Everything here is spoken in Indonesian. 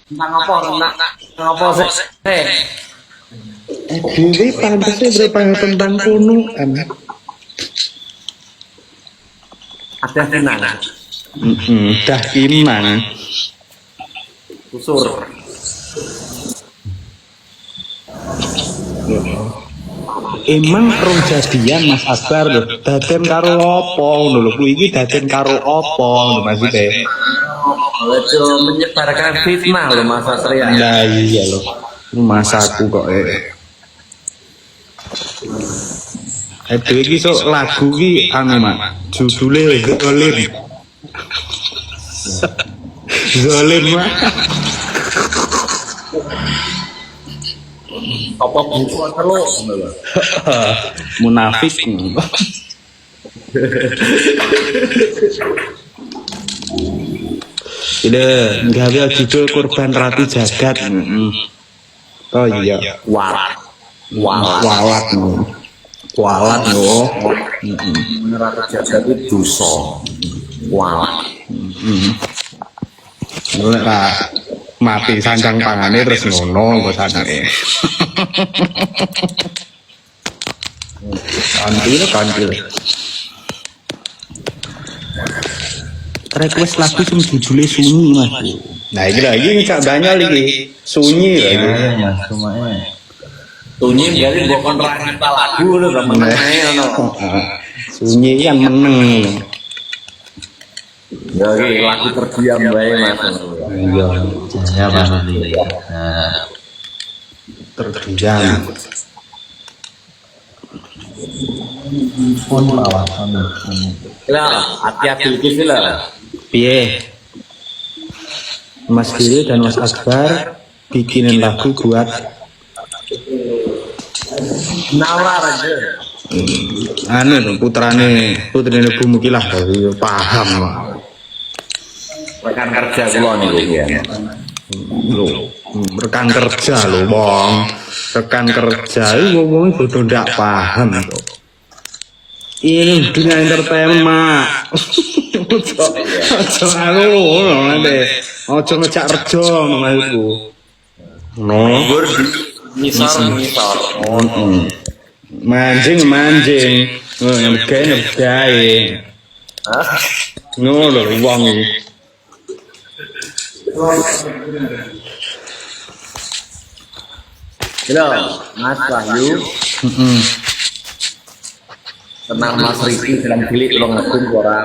Nang apa nang apa sih? Dewi pantasnya berapa tentang kunuan. Ada kenang. Dah kimang. Usur. Emang rong jadian Mas Akbar lho, daden karo apa ngono lho, kuwi iki daden karo apa lho maksudnya. Itu menyebarkan fitnah loh Mas Satria. Nah iya lho. Masaku kok dhewe iki sok lagu iki anu Mak, judule Zolim. Zolim Mak. Apa buku terus? Munafik. Ide gawe judul Korban Ratu Jagat. Oh iya, Walat. walat no. Walat no. Ratu Jagat itu dosa. Walat. Nek mati sancang pangane terus ngono kok sanake. Kantil. Request lagu sing judule Sunyi Mas. Nah iki lho iki cak banyak iki. Sunyi lho iki. Mas semuanya. Tunyi jadi mbok kontrak kita lagu lho gak meneng ae ngono. Sunyi yang meneng. Ya iki lagu terdiam bae Mas. Iya, Ya Mas. Nah, terdiam. pun lawasan. Lah, hati-hati iki lah. Piye? Mas Giri dan Mas Akbar bikinin lagu buat Naura aja. anu putrane Bu Mukilah paham Pak. Rekan kerja kula niku ya. Lho, rekan kerja lho, Bang. Rekan kerja iki ngomongin bodoh ndak paham kok. Ini dunia entertainment, Mak. Ojo anu ngono nek. Ojo ngejak rejo maksudku. No. Misor. Manjing. Oh, ngegawe. Ngono lho wong iki. Halo, Mas Wahyu. Tenang Mas Riki dalam bilik tolong ngedum ora.